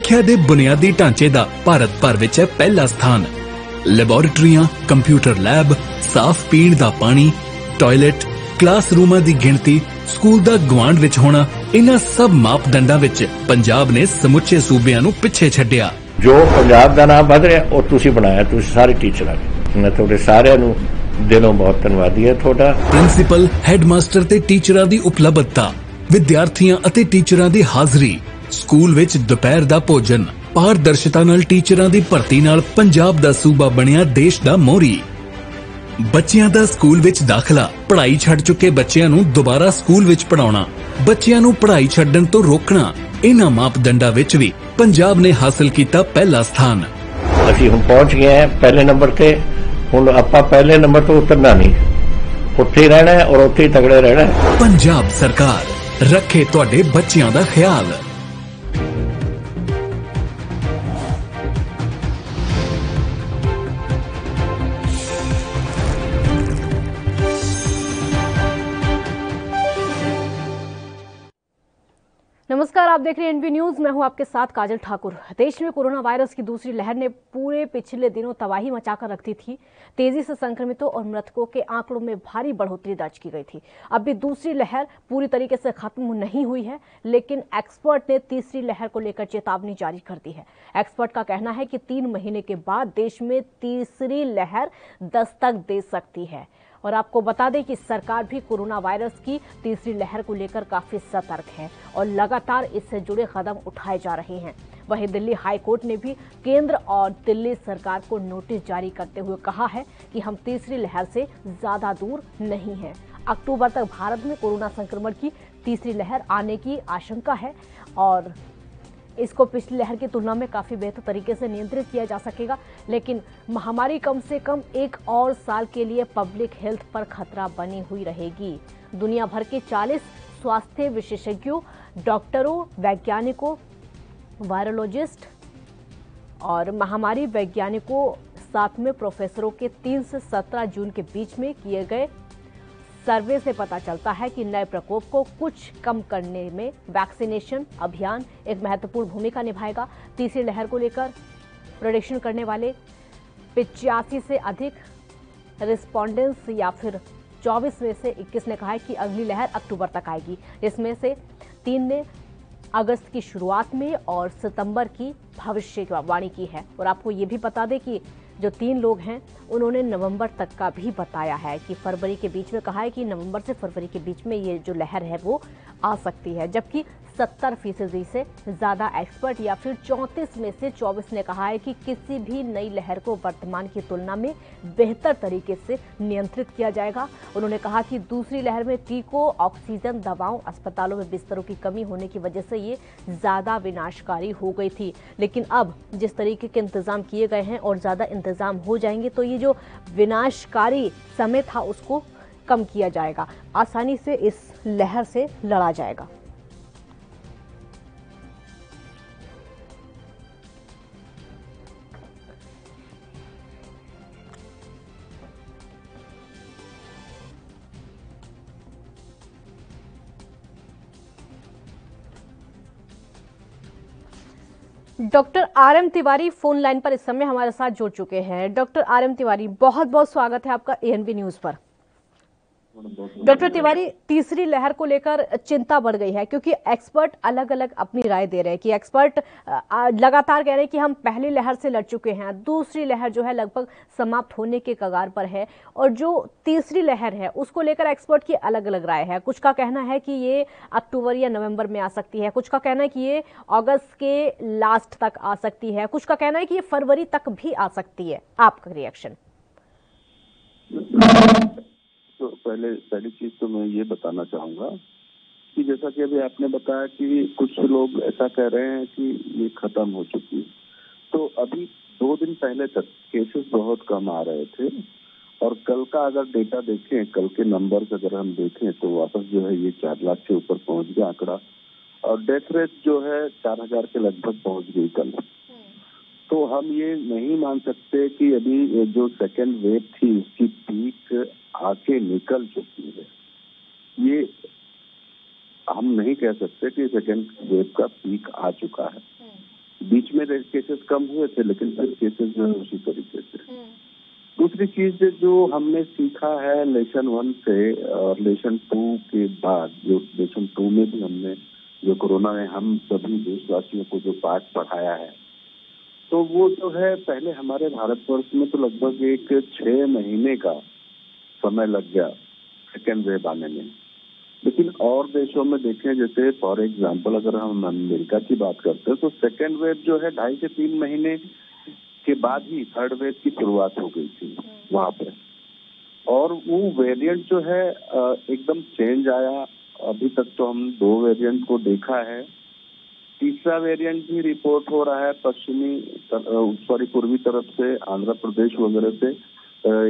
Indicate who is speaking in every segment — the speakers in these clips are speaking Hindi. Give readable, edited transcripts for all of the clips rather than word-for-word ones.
Speaker 1: ਸਿੱਖਿਆ ਦੇ ਬੁਨਿਆਦੀ ਢਾਂਚੇ ਦਾ ਭਾਰਤ ਭਰ ਵਿੱਚ ਹੈ ਪਹਿਲਾ ਸਥਾਨ। ਲੈਬੋਰੇਟਰੀਆਂ, ਕੰਪਿਊਟਰ ਲੈਬ, ਸਾਫ਼ ਪੀਣ ਦਾ ਪਾਣੀ, ਟਾਇਲਟ, ਕਲਾਸਰੂਮਾਂ ਦੀ ਗਿਣਤੀ, ਸਕੂਲ ਦਾ ਗਵਾਂਢ ਵਿੱਚ ਹੋਣਾ, ਇਹਨਾਂ ਸਭ ਮਾਪਦੰਡਾਂ ਵਿੱਚ ਪੰਜਾਬ ਨੇ ਸਮੁੱਚੇ ਸੂਬਿਆਂ ਨੂੰ ਪਿੱਛੇ ਛੱਡਿਆ।
Speaker 2: ਜੋ ਪੰਜਾਬ ਦਾ ਨਾਮ ਵਧ ਰਿਹਾ ਉਹ ਤੁਸੀਂ ਬਣਾਇਆ, ਤੁਸੀਂ ਸਾਰੇ ਟੀਚਰਾਂ ਨੇ। ਮੈਂ ਤੁਹਾਡੇ ਸਾਰਿਆਂ ਨੂੰ ਦਿਲੋਂ ਬਹੁਤ ਧੰਨਵਾਦੀ ਹਾਂ ਤੁਹਾਡਾ।
Speaker 1: ਪ੍ਰਿੰਸੀਪਲ, ਹੈਡਮਾਸਟਰ ਤੇ ਟੀਚਰਾਂ ਦੀ ਉਪਲਬਧਤਾ, ਵਿਦਿਆਰਥੀਆਂ ਅਤੇ ਟੀਚਰਾਂ ਦੀ ਹਾਜ਼ਰੀ, ਸਕੂਲ ਵਿੱਚ ਦੁਪਹਿਰ ਦਾ ਭੋਜਨ, ਪਾਰਦਰਸ਼ਤਾ ਨਾਲ ਟੀਚਰਾਂ ਦੀ ਭਰਤੀ ਨਾਲ ਪੰਜਾਬ ਦਾ ਸੂਬਾ ਬਣਿਆ ਦੇਸ਼ ਦਾ ਮੋਹਰੀ। ਬੱਚਿਆਂ ਦਾ ਸਕੂਲ ਵਿੱਚ ਦਾਖਲਾ, ਪੜ੍ਹਾਈ ਛੱਡ ਚੁੱਕੇ ਬੱਚਿਆਂ ਨੂੰ ਦੁਬਾਰਾ ਸਕੂਲ ਵਿੱਚ ਪੜ੍ਹਾਉਣਾ, ਬੱਚਿਆਂ ਨੂੰ ਪੜ੍ਹਾਈ ਛੱਡਣ ਤੋਂ ਰੋਕਣਾ, ਇਹਨਾਂ ਮਾਪਦੰਡਾਂ ਵਿੱਚ ਵੀ ਪੰਜਾਬ ਨੇ ਹਾਸਲ ਕੀਤਾ ਪਹਿਲਾ ਸਥਾਨ।
Speaker 2: ਅਸੀਂ ਹੁਣ ਪਹੁੰਚ ਗਏ ਹਾਂ ਪਹਿਲੇ ਨੰਬਰ ਤੇ। ਹੁਣ ਆਪਾਂ ਪਹਿਲੇ ਨੰਬਰ ਤੋਂ ਉਤਰਨਾ ਨਹੀਂ, ਉੱਥੇ ਹੀ ਰਹਿਣਾ ਔਰ ਉੱਥੇ ਹੀ ਤਗੜੇ ਰਹਿਣਾ।
Speaker 1: ਪੰਜਾਬ ਸਰਕਾਰ ਰੱਖੇ ਤੁਹਾਡੇ ਬੱਚਿਆਂ ਦਾ ਖਿਆਲ।
Speaker 3: नमस्कार, आप देख रहे हैं एनबी न्यूज। मैं हूं आपके साथ काजल ठाकुर। देश में कोरोना वायरस की दूसरी लहर ने पूरे पिछले दिनों तबाही मचाकर रखी थी। तेजी से संक्रमितों और मृतकों के आंकड़ों में भारी बढ़ोतरी दर्ज की गई थी। अब भी दूसरी लहर पूरी तरीके से खत्म नहीं हुई है, लेकिन एक्सपर्ट ने तीसरी लहर को लेकर चेतावनी जारी कर दी है। एक्सपर्ट का कहना है कि 3 महीने के बाद देश में तीसरी लहर दस्तक दे सकती है। और आपको बता दें कि सरकार भी कोरोना वायरस की तीसरी लहर को लेकर काफी सतर्क है और लगातार इससे जुड़े कदम उठाए जा रहे हैं। वहीं दिल्ली हाई कोर्ट ने भी केंद्र और दिल्ली सरकार को नोटिस जारी करते हुए कहा है कि हम तीसरी लहर से ज्यादा दूर नहीं हैं। अक्टूबर तक भारत में कोरोना संक्रमण की तीसरी लहर आने की आशंका है और इसको पिछली लहर की तुलना में काफी बेहतर तरीके से नियंत्रित किया जा सकेगा, लेकिन महामारी कम से कम 1 और साल के लिए पब्लिक हेल्थ पर खतरा बनी हुई रहेगी। दुनिया भर के 40 स्वास्थ्य विशेषज्ञों, डॉक्टरों, वैज्ञानिकों, वायरोलॉजिस्ट और महामारी वैज्ञानिकों, साथ में प्रोफेसरों के 3 से 17 जून के बीच में किए गए सर्वे से पता चलता है कि नए प्रकोप को कुछ कम करने में वैक्सीनेशन अभियान एक महत्वपूर्ण भूमिका निभाएगा। तीसरी लहर को लेकर प्रेडिक्शन करने वाले 85 से अधिक रिस्पोंडेंट्स या फिर 24 में से 21 ने कहा है कि अगली लहर अक्टूबर तक आएगी, जिसमें से 3 ने अगस्त की शुरुआत में और सितंबर की भविष्यवाणी की है। और आपको ये भी बता दें कि जो 3 लोग हैं उन्होंने नवंबर तक का भी बताया है कि फरवरी के बीच में कहा है कि नवंबर से फरवरी के बीच में ये जो लहर है वो आ सकती है, जबकि 70% से ज्यादा एक्सपर्ट या फिर 34 में से 24 ने कहा है कि किसी भी नई लहर को वर्तमान की तुलना में बेहतर तरीके से नियंत्रित किया जाएगा। उन्होंने कहा कि दूसरी लहर में टीकों, ऑक्सीजन, दवाओं, अस्पतालों में बिस्तरों की कमी होने की वजह से ये ज्यादा विनाशकारी हो गई थी, लेकिन अब जिस तरीके के इंतजाम किए गए हैं और ज्यादा इंतजाम हो जाएंगे तो ये जो विनाशकारी समय था उसको कम किया जाएगा, आसानी से इस लहर से लड़ा जाएगा। Doctor RM. Tiwari phone line पर इस समय हमारे साथ जुड़ चुके हैं। Doctor RM. तिवारी, बहुत बहुत स्वागत है आपका एएनबी न्यूज पर। डॉक्टर तिवारी, तीसरी लहर को लेकर चिंता बढ़ गई है क्योंकि एक्सपर्ट अलग अलग अपनी राय दे रहे हैं कि एक्सपर्ट लगातार कह रहे हैं कि हम पहली लहर से लड़ चुके हैं, दूसरी लहर जो है लगभग समाप्त होने के कगार पर है, और जो तीसरी लहर है उसको लेकर एक्सपर्ट की अलग अलग राय है। कुछ का कहना है कि ये अक्टूबर या नवंबर में आ सकती है, कुछ का कहना है कि ये अगस्त के लास्ट तक आ सकती है, कुछ का कहना है कि ये फरवरी तक भी आ सकती है। आपका रिएक्शन?
Speaker 4: तो पहली चीज तो मैं ये बताना चाहूंगा कि जैसा कि अभी आपने बताया कि कुछ लोग ऐसा कह रहे हैं कि ये खत्म हो चुकी है, तो अभी 2 दिन पहले तक केसेस बहुत कम आ रहे थे और कल का अगर डेटा देखें, कल के नंबर्स अगर हम देखें तो वापस जो है ये 4 लाख के ऊपर पहुंच गया आंकड़ा और डेथ रेट जो है 4000 के लगभग पहुंच गई कल। तो हम ये नहीं मान सकते कि अभी जो सेकेंड वेव थी उसकी पीक आके निकल चुकी है। ये हम नहीं कह सकते कि सेकेंड वेव का पीक आ चुका है। बीच में केसेस कम हुए थे, लेकिन फिर केसेस जो है उसी तरीके से। दूसरी चीज जो हमने सीखा है लेसन 1 से और लेसन 2 के बाद, जो लेसन 2 में भी हमने जो कोरोना में हम सभी देशवासियों को जो पाठ पढ़ाया है, तो वो जो है पहले हमारे भारतवर्ष में तो लगभग एक 6 महीने का समय लग गया सेकेंड वेव आने में। लेकिन और देशों में देखें, जैसे फॉर एग्जांपल अगर हम अमेरिका की बात करते हैं तो सेकेंड वेव जो है 2.5 से 3 महीने के बाद ही थर्ड वेव की शुरुआत हो गई थी वहां पे, और वो वेरिएंट जो है एकदम चेंज आया। अभी तक तो हम 2 वेरिएंट को देखा है, तीसरा वेरिएंट भी रिपोर्ट हो रहा है पूर्वी तरफ से, आंध्र प्रदेश वगैरह से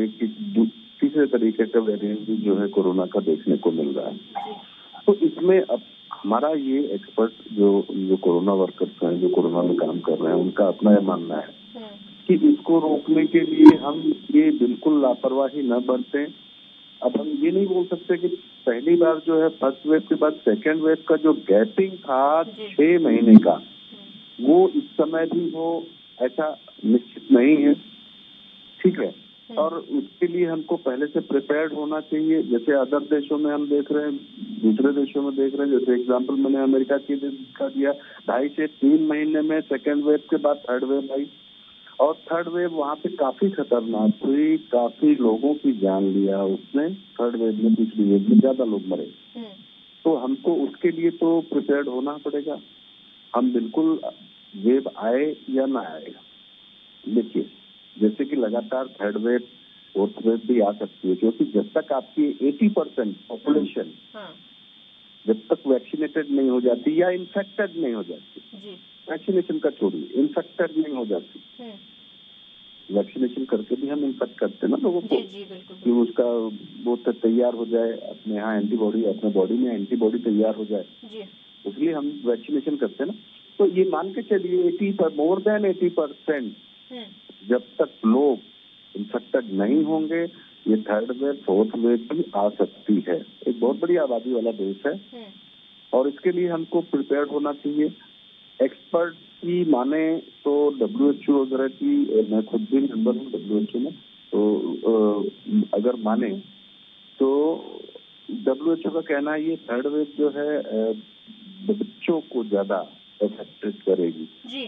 Speaker 4: एक तीसरे तरीके का वेरिएंट भी जो है कोरोना का देखने को मिल रहा है। तो इसमें अब हमारा ये एक्सपर्ट जो कोरोना वर्कर्स हैं, जो कोरोना में काम कर रहे हैं, उनका अपना यह मानना है कि इसको रोकने के लिए हम ये बिल्कुल लापरवाही न बरतें। अब हम ये नहीं बोल सकते कि पहली बार जो है फर्स्ट वेव के बाद सेकेंड वेव का जो गैपिंग था 6 महीने का, वो इस समय भी हो ऐसा निश्चित नहीं है, ठीक है। और उसके लिए हमको पहले से प्रिपेयर्ड होना चाहिए। जैसे अदर देशों में हम देख रहे हैं, दूसरे देशों में देख रहे हैं, जैसे एग्जांपल मैंने अमेरिका की दिखा दिया, 2.5 से 3 महीने में सेकेंड वेव के बाद थर्ड वेव आई, और थर्ड वेव वहाँ पे काफी खतरनाक हुई, काफी लोगों की जान लिया उसने। थर्ड वेव में, पिछली वेव में ज्यादा लोग मरे। तो हमको उसके लिए तो प्रिपेयर्ड होना पड़ेगा। हम बिल्कुल वेव आए या ना आए, देखिए जैसे कि लगातार थर्ड वेव फोर्थ वेव भी आ सकती है, क्योंकि जब तक आपकी 80% पॉपुलेशन जब तक वैक्सीनेटेड नहीं हो जाती या इन्फेक्टेड नहीं हो जाती, वैक्सीनेशन का छोड़िए, इन्फेक्टेड नहीं हो जाती, वैक्सीनेशन करके भी हम इन्फेक्ट करते हैं ना लोगों को, कि उसका वो तैयार हो जाए अपने यहाँ एंटीबॉडी, अपने बॉडी में एंटीबॉडी तैयार हो जाए, इसलिए हम वैक्सीनेशन करते हैं ना। तो ये मान के चलिए मोर देन 80% जब तक लोग इन्फेक्टेड नहीं होंगे, ये थर्ड वेव फोर्थ वेव भी आ सकती है। एक बहुत बड़ी आबादी वाला देश है, और इसके लिए हमको प्रिपेयर्ड होना चाहिए। एक्सपर्ट की माने तो WHO वगैरह की, मैं खुद भी मेंबर हूँ WHO में, तो अगर माने तो WHO का कहना है ये थर्ड वेव जो है बच्चों को ज्यादा अफेक्टेड करेगी जी।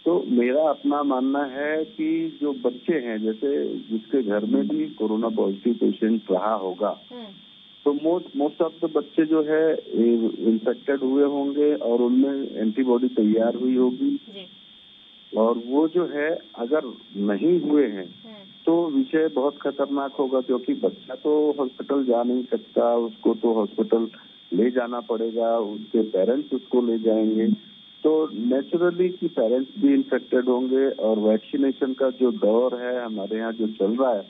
Speaker 4: तो मेरा अपना मानना है कि जो बच्चे हैं, जैसे जिसके घर में भी कोरोना पॉजिटिव पेशेंट रहा होगा, तो मोस्ट ऑफ द बच्चे जो है इन्फेक्टेड हुए होंगे और उनमें एंटीबॉडी तैयार हुई होगी, और वो जो है अगर नहीं हुए हैं तो विषय बहुत खतरनाक होगा, क्योंकि बच्चा तो हॉस्पिटल जा नहीं सकता, उसको तो हॉस्पिटल ले जाना पड़ेगा, उसके पेरेंट्स उसको ले जाएंगे, तो नेचुरली कि पेरेंट्स भी इन्फेक्टेड होंगे। और वैक्सीनेशन का जो दौर है हमारे यहाँ जो चल रहा है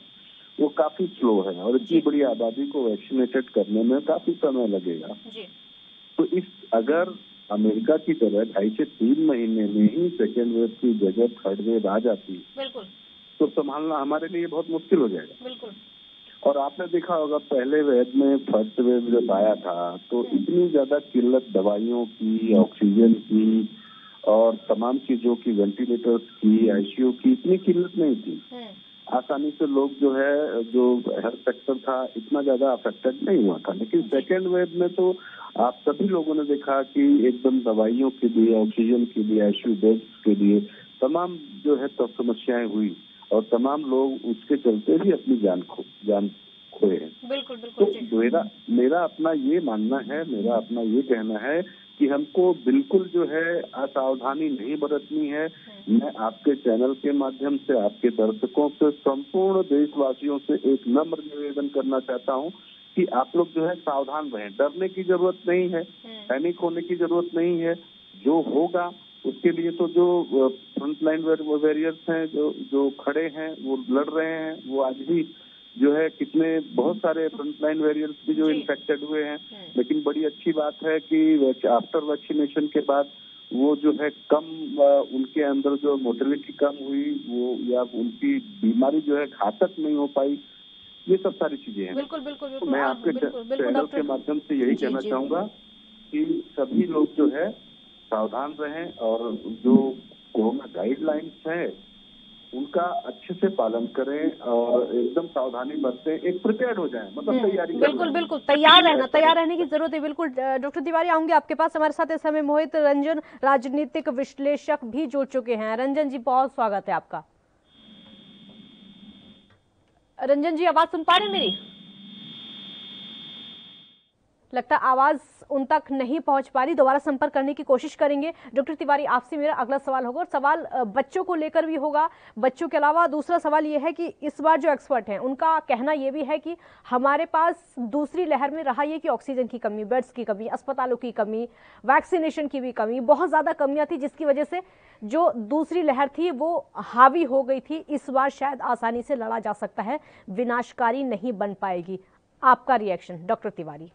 Speaker 4: वो काफी स्लो है, और इतनी बड़ी आबादी को वैक्सीनेटेड करने में काफी समय लगेगा। तो अगर अमेरिका की तरह 2.5 से 3 महीने में ही सेकेंड वेव की जगह थर्ड वेव आ जाती तो संभालना हमारे लिए बहुत मुश्किल हो जाएगा। और आपने देखा होगा पहले वेव में फर्स्ट वेव जब आया था तो इतनी ज्यादा किल्लत दवाइयों की, ऑक्सीजन की और तमाम चीजों की, वेंटिलेटर्स की, ICU की इतनी किल्लत नहीं थी। आसानी से लोग जो है, जो हेल्थ सेक्टर था इतना ज्यादा अफेक्टेड नहीं हुआ था। लेकिन सेकेंड वेव में तो आप सभी लोगों ने देखा कि एकदम दवाइयों के लिए, ऑक्सीजन के लिए, ICU बेड्स के लिए तमाम जो है तो समस्याएं हुई, और तमाम लोग उसके चलते भी अपनी जान खोए हैं। बिल्कुल। तो मेरा अपना ये मानना है, मेरा अपना ये कहना है कि हमको बिल्कुल जो है असावधानी नहीं बरतनी है। मैं आपके चैनल के माध्यम से, आपके दर्शकों से, संपूर्ण देशवासियों से एक नम्र निवेदन करना चाहता हूँ कि आप लोग जो है सावधान रहें। डरने की जरूरत नहीं है, पैनिक होने की जरूरत नहीं है। जो होगा उसके लिए तो जो फ्रंटलाइन वॉरियर्स हैं, जो खड़े हैं, वो लड़ रहे हैं, वो आज भी जो है कितने बहुत सारे फ्रंटलाइन वॉरियर्स भी जो इन्फेक्टेड हुए हैं। लेकिन बड़ी अच्छी बात है कि आफ्टर वैक्सीनेशन के बाद वो जो है कम, उनके अंदर जो मोटिलिटी कम हुई, वो या उनकी बीमारी जो है घातक नहीं हो पाई। ये सब सारी चीजें हैं। बिल्कुल। मैं आपके चैनल के माध्यम से यही कहना चाहूंगा कि सभी लोग जो है सावधान रहें, और जो गाइडलाइंस है उनका अच्छे से पालन करें और एकदम सावधानी बरतें, एक प्रिपेयर्ड हो जाएं, मतलब तैयारी करें।
Speaker 3: बिल्कुल बिल्कुल, तैयार रहने की जरूरत है। बिल्कुल डॉक्टर तिवारी, आऊंगे आपके पास। हमारे साथ इस समय मोहित रंजन, राजनीतिक विश्लेषक, भी जुड़ चुके हैं। रंजन जी, बहुत स्वागत है आपका। रंजन जी, आवाज सुन पा रहे हैं मेरी? लगता है आवाज उन तक नहीं पहुंच पा रही, दोबारा संपर्क करने की कोशिश करेंगे। डॉक्टर तिवारी, आपसे मेरा अगला सवाल होगा, और सवाल बच्चों को लेकर भी होगा। बच्चों के अलावा दूसरा सवाल यह है कि इस बार जो एक्सपर्ट हैं उनका कहना यह भी है कि हमारे पास दूसरी लहर में रहा ये कि ऑक्सीजन की कमी, बेड्स की कमी, अस्पतालों की कमी, वैक्सीनेशन की भी कमी, बहुत ज्यादा कमियां थी, जिसकी वजह से जो दूसरी लहर थी वो हावी हो गई थी। इस बार शायद आसानी से लड़ा जा सकता है, विनाशकारी नहीं बन पाएगी। आपका रिएक्शन डॉक्टर तिवारी?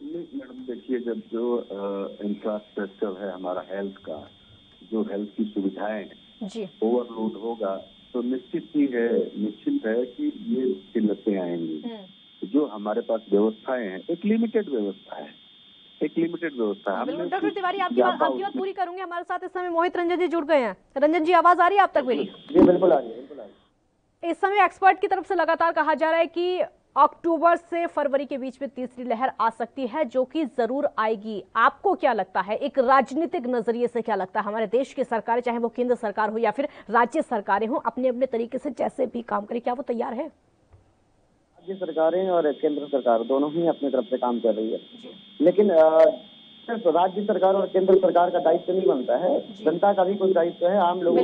Speaker 4: नहीं मैडम, देखिए, जब जो इंफ्रास्ट्रक्चर है हमारा हेल्थ का, जो हेल्थ की सुविधाएं
Speaker 3: जी
Speaker 4: ओवरलोड होगा तो निश्चित है कि ये किल्लतें आएंगी। जो हमारे पास व्यवस्थाएं हैं, एक लिमिटेड व्यवस्था है।
Speaker 3: बिल्कुल डॉक्टर तिवारी, आपकी बात पूरी करूंगी। हमारे साथ इस समय मोहित रंजन जी जुड़ गए हैं। रंजन जी, आवाज आ रही है आप तक मेरी?
Speaker 4: जी बिल्कुल आ रही है।
Speaker 3: इस समय एक्सपर्ट की तरफ से लगातार कहा जा रहा है कि अक्टूबर से फरवरी के बीच में तीसरी लहर आ सकती है, जो कि जरूर आएगी। आपको क्या लगता है, एक राजनीतिक नजरिए से क्या लगता है, हमारे देश की सरकारें, चाहे वो केंद्र सरकार हो या फिर राज्य सरकारें हो, अपने अपने तरीके से जैसे भी काम करें, क्या वो तैयार है?
Speaker 5: राज्य सरकारें और केंद्र सरकार दोनों ही अपनी तरफ से काम कर रही है, लेकिन सिर्फ राज्य सरकार और केंद्र सरकार का दायित्व नहीं बनता है, जनता का भी कुछ दायित्व है। आम लोगों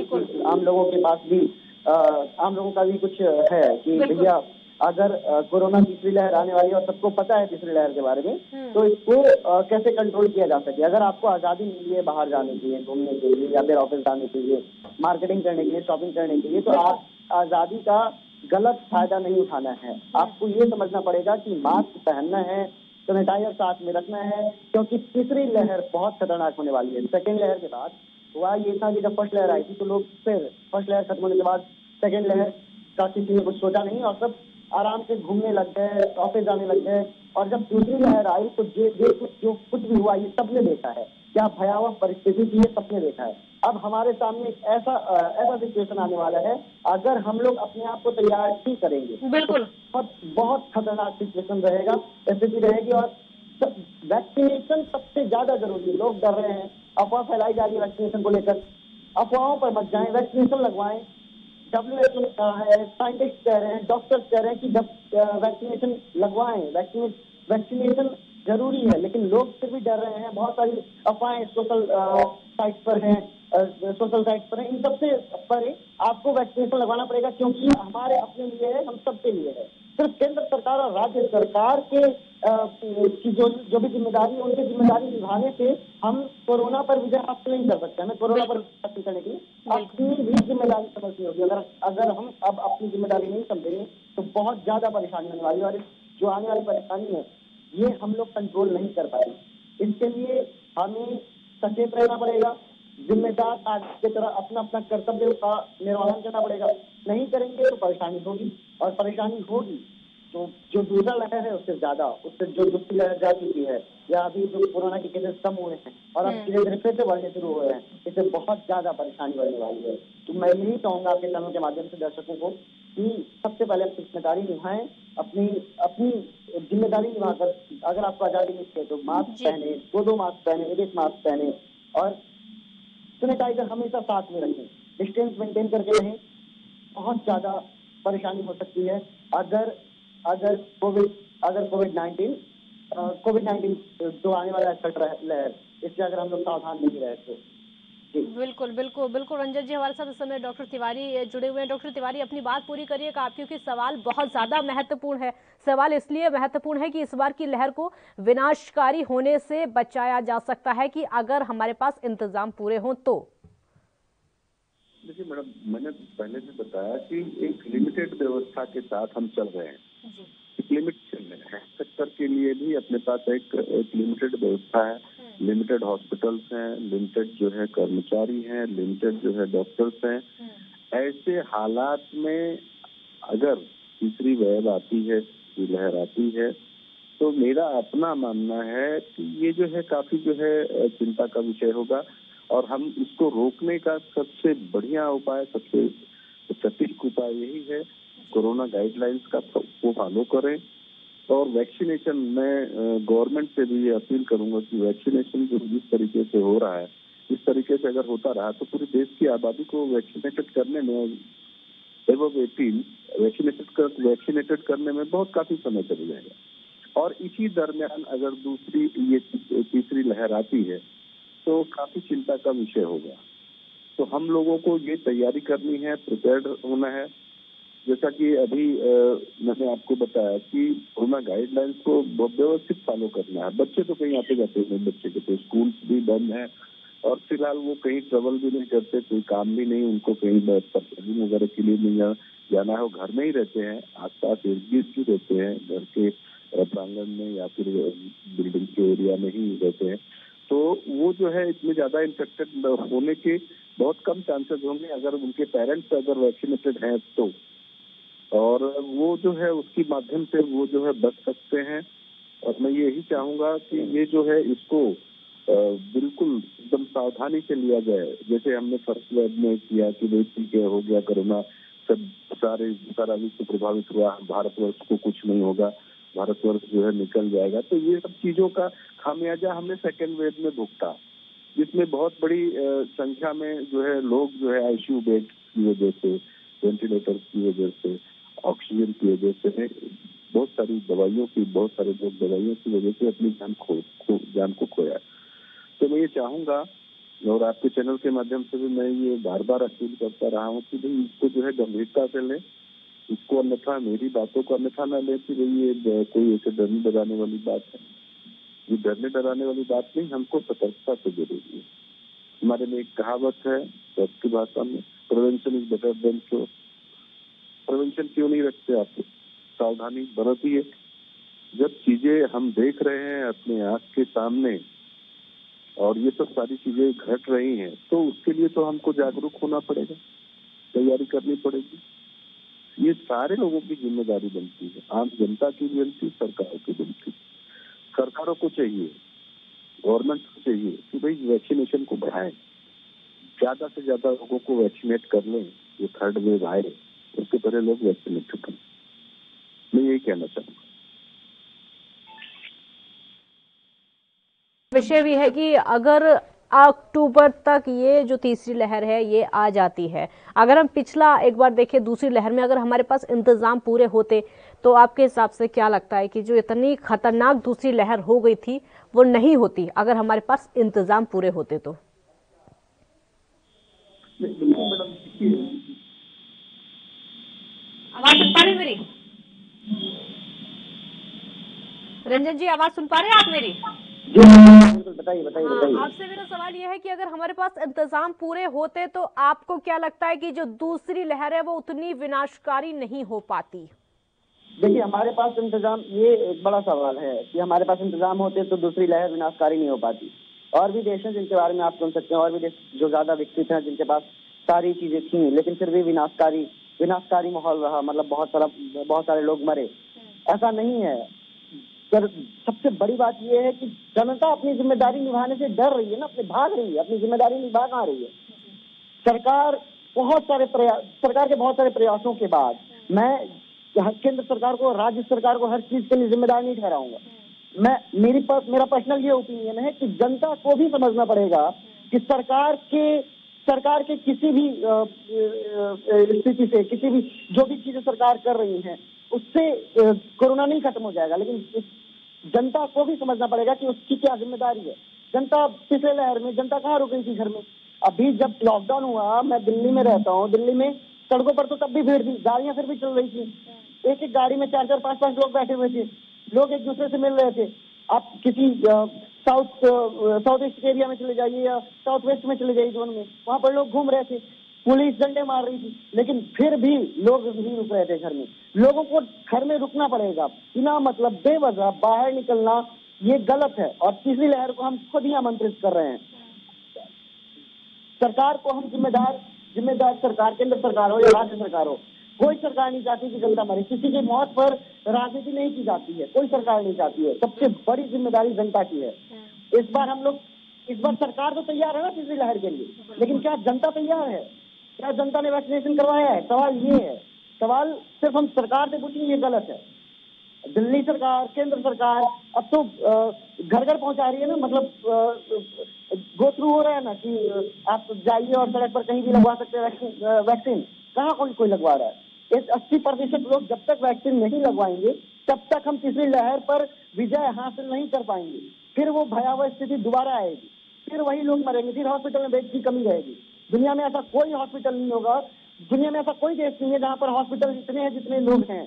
Speaker 5: के पास भी आम लोगों का भी कुछ है कि भैया, अगर कोरोना तीसरी लहर आने वाली है और सबको पता है तीसरी लहर के बारे में, तो इसको कैसे कंट्रोल किया जा सके। अगर आपको आजादी मिली है बाहर जाने के लिए, घूमने के लिए, या फिर ऑफिस जाने के लिए, मार्केटिंग करने के लिए, शॉपिंग करने के लिए, तो आप आजादी का गलत फायदा नहीं उठाना है। आपको ये समझना पड़ेगा कि मास्क पहनना है, सैनिटाइजर साथ में रखना है, क्योंकि तीसरी लहर बहुत खतरनाक होने वाली है। सेकेंड लहर के बाद हुआ ये था कि जब फर्स्ट लहर आई थी तो लोग फिर फर्स्ट लहर खत्म होने के बाद सेकेंड लहर का किसी ने कुछ सोचा नहीं और सब आराम से घूमने लग गए, ऑफिस जाने लग गए। और जब दूसरी लहर आई तो जो कुछ भी हुआ ये सबने देखा है, क्या भयावह परिस्थिति थी ये सबने देखा है। अब हमारे सामने एक ऐसा सिचुएशन आने वाला है, अगर हम लोग अपने आप को तैयार नहीं करेंगे
Speaker 3: बिल्कुल
Speaker 5: तो बहुत खतरनाक सिचुएशन रहेगा, स्थिति रहेगी। और वैक्सीनेशन सबसे ज्यादा जरूरी है। लोग डर रहे हैं, अफवाह फैलाई जा रही है वैक्सीनेशन को लेकर, अफवाहों पर मत जाएं, वैक्सीनेशन लगवाएं। WHO ने कहा है, साइंटिस्ट कह रहे हैं, डॉक्टर्स कह रहे हैं कि जब वैक्सीनेशन लगवाएं, वैक्सीनेशन जरूरी है, लेकिन लोग फिर भी डर रहे हैं। बहुत सारी अफवाहें सोशल साइट्स पर हैं, इन सबसे पर आपको वैक्सीनेशन लगवाना पड़ेगा, क्योंकि हमारे अपने लिए है, हम सबके लिए है। सिर्फ केंद्र सरकार और राज्य सरकार के की जो भी जिम्मेदारी है, उनकी जिम्मेदारी निभाने से हम कोरोना पर विजय हासिल नहीं कर सकते। हमें कोरोना पर हासिल करने के लिए अपनी भी जिम्मेदारी समझनी होगी। अगर हम अब अपनी जिम्मेदारी नहीं समझेंगे तो बहुत ज्यादा परेशानी होने वाली है, और जो आने वाली परेशानी है ये हम लोग कंट्रोल नहीं कर पाएंगे। इसके लिए हमें सचेत रहना पड़ेगा, जिम्मेदार नागरिक की तरह अपना कर्तव्य का निर्वहन करना पड़ेगा। नहीं करेंगे तो परेशानी होगी, और परेशानी होगी तो जो दूसरा लहर है उससे जो दूसरी लहर जा चुकी है, या अभी जो कोरोना के केसेस कम हुए हैं और अब धीरे धीरे फिर से बढ़ने शुरू हुए हैं, इससे बहुत ज्यादा परेशानी बढ़ने वाली है। तो मैं यही चाहूंगा आपके चैनल के माध्यम से दर्शकों को कि सबसे पहले अपनी जिम्मेदारी निभाएं, अपनी जिम्मेदारी निभाकर अगर आपको आजादी मिलती है तो मास्क पहने, 2 मास्क पहने, 1 मास्क पहने, और सैनिटाइजर हमेशा साथ में रखें, डिस्टेंस मेंटेन करके रहें। बहुत ज्यादा परेशानी हो सकती है अगर कोविड-19 जो आने वाला है लहर, इससे अगर हम लोग सावधान नहीं रहे तो।
Speaker 3: बिल्कुल बिल्कुल बिल्कुल। रंजन जी हमारे साथ इस समय डॉक्टर तिवारी जुड़े हुए हैं। डॉक्टर तिवारी, अपनी बात पूरी करिएगा आप, क्योंकि सवाल बहुत ज्यादा महत्वपूर्ण है। सवाल इसलिए महत्वपूर्ण है कि इस बार की लहर को विनाशकारी होने से बचाया जा सकता है कि अगर हमारे पास इंतजाम पूरे हों तो।
Speaker 4: देखिए मैडम, मैंने पहले भी बताया कि एक लिमिटेड व्यवस्था के साथ हम चल रहे हैं, एक लिमिट चल रहे हैं। सेक्टर के लिए भी अपने पास एक लिमिटेड व्यवस्था है, लिमिटेड हॉस्पिटल्स हैं, लिमिटेड जो है कर्मचारी हैं, लिमिटेड जो है डॉक्टर्स हैं। ऐसे हालात में अगर तीसरी वेव आती है, लहर आती है, तो मेरा अपना मानना है कि ये जो है काफी जो है चिंता का विषय होगा। और हम इसको रोकने का सबसे बढ़िया उपाय, सबसे सटीक उपाय यही है, कोरोना गाइडलाइंस का वो फॉलो करें। और वैक्सीनेशन, मैं गवर्नमेंट से भी अपील करूंगा कि वैक्सीनेशन जो जिस तरीके से हो रहा है, इस तरीके से अगर होता रहा तो पूरे देश की आबादी को वैक्सीनेटेड करने में, एबव 18 वैक्सीनेटेड करने में बहुत काफी समय चल जाएगा। और इसी दरमियान अगर ये तीसरी लहर आती है तो काफी चिंता का विषय होगा। तो हम लोगों को ये तैयारी करनी है, प्रिपेयर्ड होना है। जैसा कि अभी मैंने आपको बताया कि कोरोना गाइडलाइंस को व्यवस्थित फॉलो करना है। बच्चे तो कहीं आते जाते हैं, बच्चे के तो स्कूल भी बंद है और फिलहाल वो कहीं ट्रेवल भी नहीं करते, कोई काम भी नहीं, उनको कहीं परचेजिंग वगैरह के लिए नहीं जाना है, वो घर में ही रहते हैं, आसपास इर्द-गिर्द ही रहते हैं, घर के प्रांगण में या फिर बिल्डिंग के एरिया में ही रहते हैं। तो वो जो है इतने ज्यादा इन्फेक्टेड होने के बहुत कम चांसेस होंगे अगर उनके पेरेंट्स अगर वैक्सीनेटेड हैं तो, और वो जो है उसके माध्यम से वो जो है बच सकते हैं। और मैं यही चाहूंगा कि ये जो है इसको बिल्कुल एकदम सावधानी से लिया जाए, जैसे हमने फर्स्ट वेव में किया कि भाई ठीक है, हो गया कोरोना, सारा विश्व प्रभावित हुआ, भारतवर्ष को कुछ नहीं होगा, भारतवर्ष जो है निकल जाएगा। तो ये सब चीजों का खामियाजा हमने सेकेंड वेव में भुगता, जिसमें बहुत बड़ी संख्या में जो है लोग जो है आईसीयू बेड की वजह से, वेंटिलेटर की वजह से, ऑक्सीजन की वजह से, बहुत सारी दवाइयों की वजह से अपनी जान को खोया। तो मैं ये चाहूंगा और आपके चैनल के माध्यम से भी मैं ये बार बार अपील करता रहा हूँ कि भाई इसको जो है गंभीरता से लें, इसको अन्यथा मेरी बातों को अन्यथा न लें कि भाई ये कोई ऐसे डरने डराने वाली बात है। ये डरने डराने वाली बात नहीं, हमको सतर्कता से जरूरी है। हमारे में एक कहावत है डॉक्टर की भाषा में, prevention is better than cure. Prevention क्यों नहीं रखते आप? सावधानी बरतिए। जब चीजें हम देख रहे हैं अपने आंख के सामने और ये सब सारी चीजें घट रही हैं, तो उसके लिए तो हमको जागरूक होना पड़ेगा, तैयारी करनी पड़ेगी। ये सारे लोगों की जिम्मेदारी बनती है, आम जनता की भी बनती है, सरकार की बनती है। सरकारों को चाहिए, गवर्नमेंट को चाहिए कि भाई वैक्सीनेशन को बढ़ाएं, ज्यादा से ज्यादा लोगों को वैक्सीनेट कर लें। ये थर्ड वेव आए उसके पहले लोग वैक्सीनेट करें, मैं यही कहना चाहूंगा।
Speaker 3: विषय भी है कि अगर अक्टूबर तक ये जो तीसरी लहर है ये आ जाती है, अगर हम पिछला एक बार देखें दूसरी लहर में अगर हमारे पास इंतजाम पूरे होते, तो आपके हिसाब से क्या लगता है कि जो इतनी खतरनाक दूसरी लहर हो गई थी वो नहीं होती अगर हमारे पास इंतजाम पूरे होते तो? आवाज सुन पा रहे मेरी? रंजन जी आवाज सुन पा रहे हैं आप मेरी?
Speaker 5: बताइए।
Speaker 3: आपसे मेरा सवाल यह है कि अगर हमारे पास इंतजाम पूरे होते तो आपको क्या लगता है कि जो दूसरी लहर है वो उतनी विनाशकारी नहीं हो पाती?
Speaker 5: देखिए, हमारे पास इंतजाम, ये एक बड़ा सवाल है कि हमारे पास इंतजाम होते तो दूसरी लहर विनाशकारी नहीं हो पाती। और भी देश हैं जिनके बारे में आप सुन सकते हैं, और भी देश जो ज्यादा विकसित हैं जिनके पास सारी चीजें थी लेकिन फिर भी विनाशकारी माहौल रहा, मतलब बहुत सारे लोग मरे। ऐसा नहीं है। सर, सबसे बड़ी बात यह है कि जनता अपनी जिम्मेदारी निभाने से डर रही है ना, भाग रही है, अपनी जिम्मेदारी निभा कहाँ रही है। सरकार के बहुत सारे प्रयासों के बाद मैं केंद्र सरकार को, राज्य सरकार को हर चीज के लिए जिम्मेदार नहीं ठहराऊंगा। मेरा पर्सनल ये ओपिनियन है कि जनता को भी समझना पड़ेगा कि सरकार के किसी भी स्थिति से, किसी भी जो भी चीजें सरकार कर रही हैं उससे कोरोना नहीं खत्म हो जाएगा, लेकिन जनता को भी समझना पड़ेगा कि उसकी क्या जिम्मेदारी है। जनता पिछले लहर में जनता कहाँ रुक गई थी घर में? अभी जब लॉकडाउन हुआ, मैं दिल्ली में रहता हूँ, दिल्ली में सड़कों पर तो तब भी भीड़ थी, गाड़ियां फिर भी चल रही थी, एक गाड़ी में 4-4, 5-5 लोग बैठे हुए थे, लोग एक दूसरे से मिल रहे थे। आप किसी साउथ ईस्ट एरिया में चले जाइए या साउथ वेस्ट में चले जाइए जोन में, वहां पर लोग घूम रहे थे, पुलिस डंडे मार रही थी, लेकिन फिर भी लोग नहीं रुक रहे थे घर में। लोगों को घर में रुकना पड़ेगा, बिना मतलब बेवजह बाहर निकलना ये गलत है। और तीसरी लहर को हम खुद ही आमंत्रित कर रहे हैं। सरकार को हम जिम्मेदार सरकार, केंद्र सरकार हो या राज्य सरकार हो, कोई सरकार नहीं चाहती कि जनता मरे। किसी की मौत पर राजनीति नहीं की जाती है, कोई सरकार नहीं चाहती है। सबसे बड़ी जिम्मेदारी जनता की है। इस बार हम लोग इस बार सरकार तो तैयार है ना तीसरी लहर के लिए, लेकिन क्या जनता तैयार है? क्या जनता ने वैक्सीनेशन करवाया है? सवाल ये है। सवाल सिर्फ हम सरकार से पूछेंगे ये गलत है। दिल्ली सरकार, केंद्र सरकार अब तो घर घर पहुंचा रही है ना, मतलब गो थ्रू हो रहा है ना कि आप जाइए और सड़क पर कहीं भी लगवा सकते हैं वैक्सीन। कहाँ कोई लगवा रहा है? इस 80% लोग जब तक वैक्सीन नहीं लगवाएंगे तब तक हम तीसरी लहर पर विजय हासिल नहीं कर पाएंगे। फिर वो भयावह स्थिति दोबारा आएगी, फिर वही लोग मरेंगे, फिर हॉस्पिटल में बेड की कमी रहेगी। दुनिया में ऐसा कोई हॉस्पिटल नहीं होगा, दुनिया में ऐसा कोई देश नहीं है जहां पर हॉस्पिटल इतने हैं जितने लोग हैं।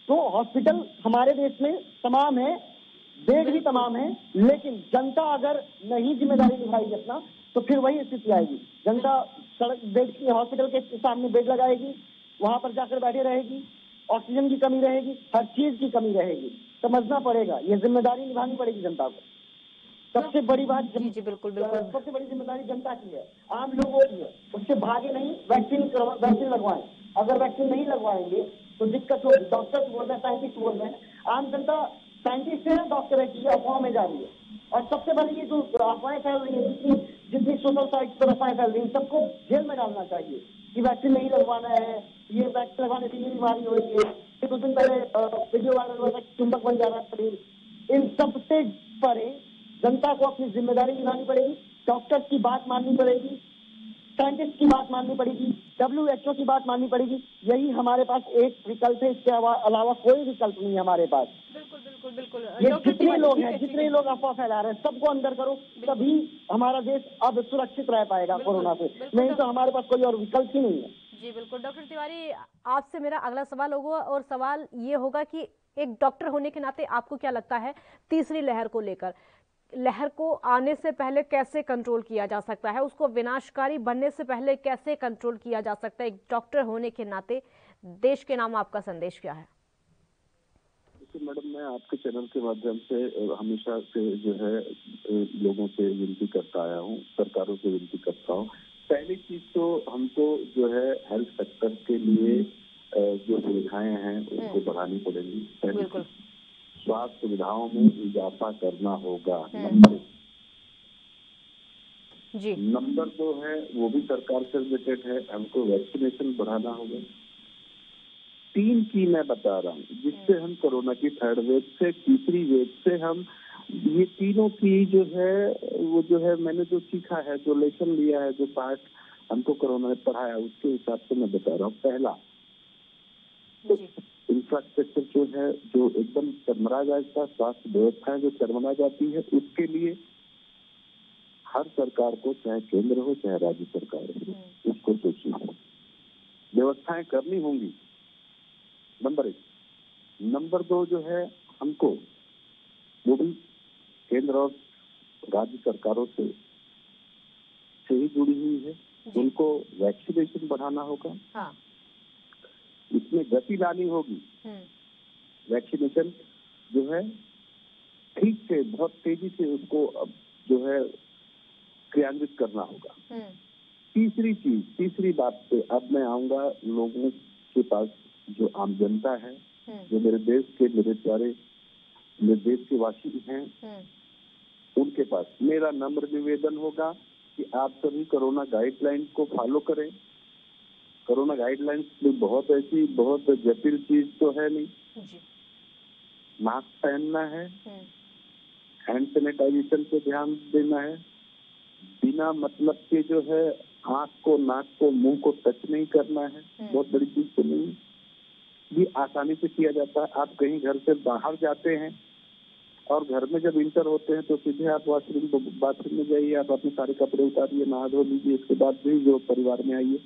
Speaker 5: तो हॉस्पिटल हमारे देश में तमाम है, बेड भी तमाम है, लेकिन जनता अगर नहीं जिम्मेदारी निभाएगी अपना तो फिर वही स्थिति आएगी। जनता सड़क बेड की हॉस्पिटल के सामने बेड लगाएगी, वहां पर जाकर बैठे रहेगी, ऑक्सीजन की कमी रहेगी, हर चीज की कमी रहेगी। समझना पड़ेगा, ये जिम्मेदारी निभानी पड़ेगी जनता को। सबसे बड़ी बात
Speaker 3: जी बिल्कुल बिल्कुल,
Speaker 5: सबसे बड़ी जिम्मेदारी जनता की है, आम लोगों की है। उससे भागे नहीं, वैक्सीन लगवाएं। अगर वैक्सीन नहीं लगवाएंगे तो दिक्कत होगी। डॉक्टर बोल रहे हैं, साइंटिस्ट बोल रहे हैं, आम जनता साइंटिस्ट है, डॉक्टर है कि अफवाह में जा रही है। और सबसे बड़ी ये जो अफवाहें फैल रही है, जितनी सोशल साइट पर अफवाहें फैल रही है, सबको जेल में डालना चाहिए कि वैक्सीन नहीं लगवाना है, ये वैक्सीन लगवाने से ये बीमारी हो रही है। कुछ दिन पहले वीडियो वायरल हुआ था, चुंबक बन जा रहा है शरीर। इन सब से परे जनता को अपनी जिम्मेदारी निभानी पड़ेगी, डॉक्टर्स की बात माननी पड़ेगी, साइंटिस्ट की बात माननी पड़ेगी, WHO की बात माननी पड़ेगी। यही हमारे पास एक विकल्प है, इसके अलावा कोई विकल्प नहीं है हमारे पास।
Speaker 3: बिल्कुल बिल्कुल बिल्कुल।
Speaker 5: ये जितने लोग हैं, जितने लोग अफवाह फैला रहे हैं, सबको अंदर करो, तभी हमारा देश अब सुरक्षित रह पाएगा कोरोना से। नहीं तो हमारे पास कोई और विकल्प ही नहीं है।
Speaker 3: जी बिल्कुल। डॉक्टर तिवारी, आपसे मेरा अगला सवाल होगा, और सवाल ये होगा कि एक डॉक्टर होने के नाते आपको क्या लगता है तीसरी लहर को लेकर? लहर को आने से पहले कैसे कंट्रोल किया जा सकता है, उसको विनाशकारी बनने से पहले कैसे कंट्रोल किया जा सकता है? एक डॉक्टर होने के नाते देश के नाम आपका संदेश क्या है?
Speaker 4: मैडम, मैं आपके चैनल के माध्यम से हमेशा से जो है लोगों से विनती करता आया हूँ, सरकारों से विनती करता हूँ। पहली चीज तो हमको जो है हेल्थ सेक्टर के लिए जो सुविधाएं हैं उनको बढ़ानी पड़ेगी।
Speaker 3: बिल्कुल।
Speaker 4: स्वास्थ्य सुविधाओं में इजाफा करना होगा। नंबर
Speaker 3: जी।
Speaker 4: नंबर 2 है, वो भी सरकार से रिलेटेड है, हमको वैक्सीनेशन बढ़ाना होगा। 3 की मैं बता रहा हूँ, जिससे हम कोरोना की 3rd वेव से तीसरी वेव से हम ये तीनों की जो है वो जो है मैंने जो सीखा है, जो लेसन लिया है, जो पाठ हमको कोरोना ने पढ़ाया, उसके हिसाब से मैं बता रहा हूँ। पहला तो इंफ्रास्ट्रक्चर जो है जो एकदम चरमरा जाता, स्वास्थ्य व्यवस्था जो चरमरा जाती है, उसके लिए हर सरकार को, चाहे केंद्र हो चाहे राज्य सरकार हो, उसको सोचना हो, व्यवस्थाएं करनी होंगी। नंबर 1। नंबर 2 जो है हमको वो भी केंद्र और राज्य सरकारों से ही जुड़ी हुई है, उनको वैक्सीनेशन बढ़ाना होगा।
Speaker 3: हाँ।
Speaker 4: इसमें गति लानी होगी। वैक्सीनेशन जो है ठीक से, बहुत तेजी से उसको अब जो है क्रियान्वित करना होगा। तीसरी बात पे अब मैं आऊंगा लोगों के पास, जो आम जनता है, जो मेरे देश के, मेरे प्यारे मेरे देश के वासी हैं, उनके पास मेरा नम्र निवेदन होगा कि आप सभी कोरोना गाइडलाइन को फॉलो करें। कोरोना गाइडलाइंस में बहुत ऐसी बहुत जटिल चीज तो है नहीं। मास्क पहनना है, हैंड सैनिटाइजेशन पे ध्यान देना है, बिना मतलब के जो है आंख को, नाक को, मुंह को टच नहीं करना है। बहुत बड़ी चीज तो नहीं, ये आसानी से किया जाता है। आप कहीं घर से बाहर जाते हैं और घर में जब इंटर होते हैं तो सीधे आप बाथरूम में जाइए, आप अपने सारे कपड़े उतारिए, नहा धो लीजिए, इसके बाद भी जो परिवार में आइए।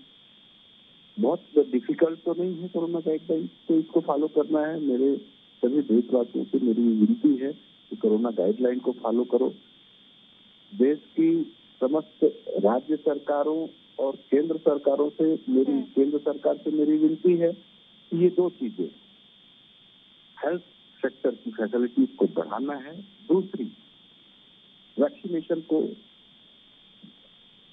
Speaker 4: बहुत डिफिकल्ट तो नहीं है कोरोना गाइडलाइन, तो इसको फॉलो करना है। मेरे सभी देशवासियों से मेरी विनती है कि कोरोना गाइडलाइन को फॉलो करो। देश की समस्त राज्य सरकारों और केंद्र सरकारों से केंद्र सरकार से मेरी विनती है कि ये 2 चीजें, हेल्थ सेक्टर की फैसिलिटीज को बढ़ाना है, दूसरी वैक्सीनेशन को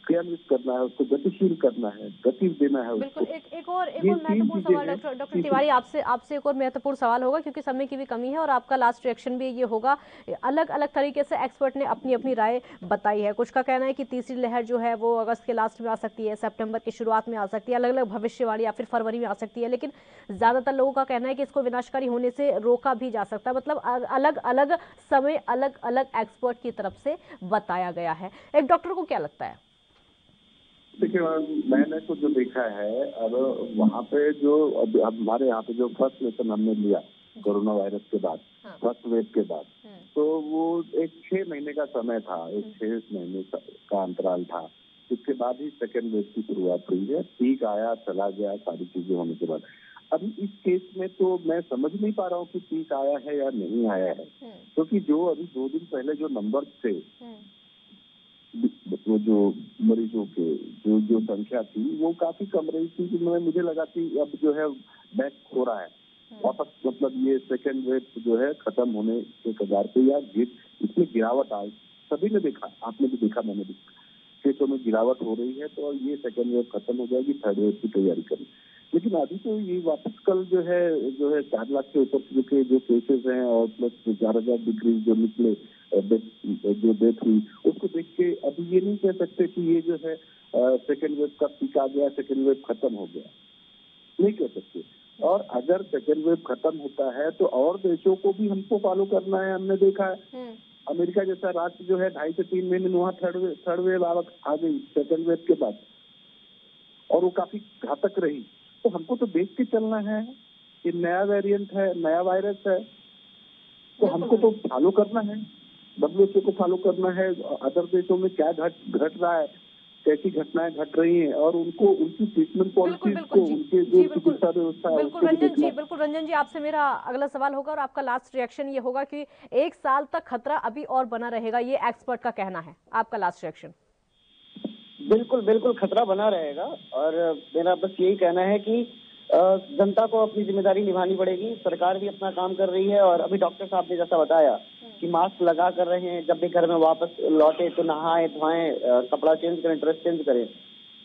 Speaker 4: क्रियान्वित करना है, उसको गतिशील करना है, गति देना है
Speaker 3: बिल्कुल।
Speaker 4: उसको।
Speaker 3: एक और
Speaker 4: ये
Speaker 3: महत्वपूर्ण
Speaker 4: चीजें
Speaker 3: सवाल
Speaker 4: हैं।
Speaker 3: डॉक्टर तिवारी आपसे एक और महत्वपूर्ण सवाल होगा, क्योंकि समय की भी कमी है और आपका लास्ट रिएक्शन भी ये होगा। अलग अलग तरीके से एक्सपर्ट ने अपनी अपनी राय बताई है। कुछ का कहना है कि तीसरी लहर जो है वो अगस्त के लास्ट में आ सकती है, सितंबर की शुरुआत में आ सकती है, अलग अलग भविष्यवाणी, या फिर फरवरी में आ सकती है। लेकिन ज्यादातर लोगों का कहना है कि इसको विनाशकारी होने से रोका भी जा सकता है। मतलब अलग अलग समय अलग अलग एक्सपर्ट की तरफ से बताया गया है। एक डॉक्टर को क्या लगता है?
Speaker 4: देखिए मैंने तो जो देखा है, अब वहाँ पे जो अब हमारे यहाँ पे जो फर्स्ट लेसन हमने लिया कोरोना वायरस के बाद, फर्स्ट वेव के बाद, तो वो एक 6 महीने का समय था, एक 6 महीने का अंतराल था। इसके बाद ही सेकेंड वेव की शुरुआत हुई है। पीक आया, चला गया, सारी चीजें होने के बाद। अभी इस केस में तो मैं समझ नहीं पा रहा हूँ कि पीक आया है या नहीं आया है, क्योंकि जो अभी 2 दिन पहले जो नंबर थे, वो जो मरीजों के जो संख्या थी वो काफी कम रही थी। जिनमें मुझे लगा कि अब जो है बैक हो रहा है वापस, मतलब ये सेकेंड वेव जो है खत्म होने के कगार पे, या इसमें गिरावट आई। सभी ने देखा, आपने भी देखा, मैंने भी, केसों में गिरावट हो रही है। तो ये सेकेंड वेव खत्म हो जाएगी, थर्ड वेव की तैयारी करें। लेकिन अभी तो ये वापस कल जो है 4 लाख के ऊपर के जो केसेस हैं और प्लस 4,000 डिग्री जो निकले, जो डेथ हुई, उसको देख के अभी ये नहीं कह सकते कि ये जो है सेकेंड वेव का पीक आ गया, सेकेंड वेव खत्म हो गया, नहीं कह सकते। और अगर सेकेंड वेव खत्म होता है तो और देशों को भी हमको फॉलो करना है। हमने देखा है अमेरिका जैसा राष्ट्र जो है 2.5 से 3 महीने में वहाँ थर्ड वेव आ गई सेकेंड वेव के बाद, और वो काफी घातक रही। तो हमको तो देख के चलना है, ये नया वेरिएंट है, नया वायरस है, तो हमको तो फॉलो करना है, WHO को फॉलो करना है। अदर देशों में क्या घट रहा है, कैसी घटनाएं घट रही हैं, और उनको उनकी ट्रीटमेंट पॉलिसी को, उनके जो चिकित्सा व्यवस्था है,
Speaker 3: बिल्कुल रंजन जी, आपसे मेरा अगला सवाल होगा और आपका लास्ट रिएक्शन ये होगा कि 1 साल तक खतरा अभी और बना रहेगा, ये एक्सपर्ट का कहना है। आपका लास्ट रिएक्शन?
Speaker 5: बिल्कुल खतरा बना रहेगा, और मेरा बस यही कहना है कि जनता को अपनी जिम्मेदारी निभानी पड़ेगी। सरकार भी अपना काम कर रही है, और अभी डॉक्टर साहब ने जैसा बताया कि मास्क लगा कर रहे हैं, जब भी घर में वापस लौटे तो नहाए धोएं, कपड़ा चेंज करें, ड्रेस चेंज करें,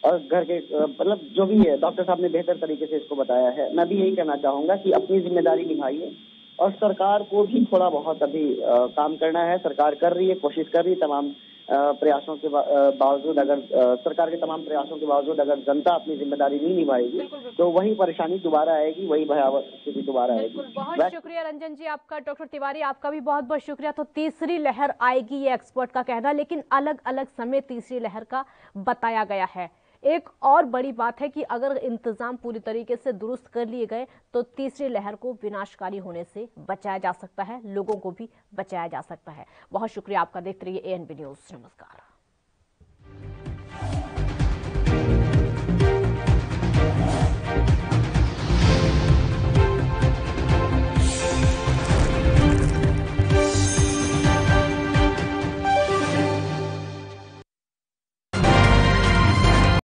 Speaker 5: और घर के मतलब जो भी है डॉक्टर साहब ने बेहतर तरीके से इसको बताया है। मैं भी यही कहना चाहूंगा कि अपनी जिम्मेदारी निभाइए, और सरकार को भी थोड़ा बहुत अभी काम करना है। सरकार कर रही है, कोशिश कर रही है। तमाम प्रयासों के बावजूद, अगर सरकार के तमाम प्रयासों के बावजूद अगर जनता अपनी जिम्मेदारी नहीं निभाएगी तो वही परेशानी दोबारा आएगी, वही भयावह स्थिति दोबारा आएगी।
Speaker 3: बहुत शुक्रिया रंजन जी आपका। डॉक्टर तिवारी आपका भी बहुत बहुत शुक्रिया। तो तीसरी लहर आएगी, ये एक्सपर्ट का कहना, लेकिन अलग अलग समय तीसरी लहर का बताया गया है। एक और बड़ी बात है कि अगर इंतजाम पूरी तरीके से दुरुस्त कर लिए गए तो तीसरी लहर को विनाशकारी होने से बचाया जा सकता है, लोगों को भी बचाया जा सकता है। बहुत शुक्रिया आपका। देखते रहिए ANB न्यूज़। नमस्कार।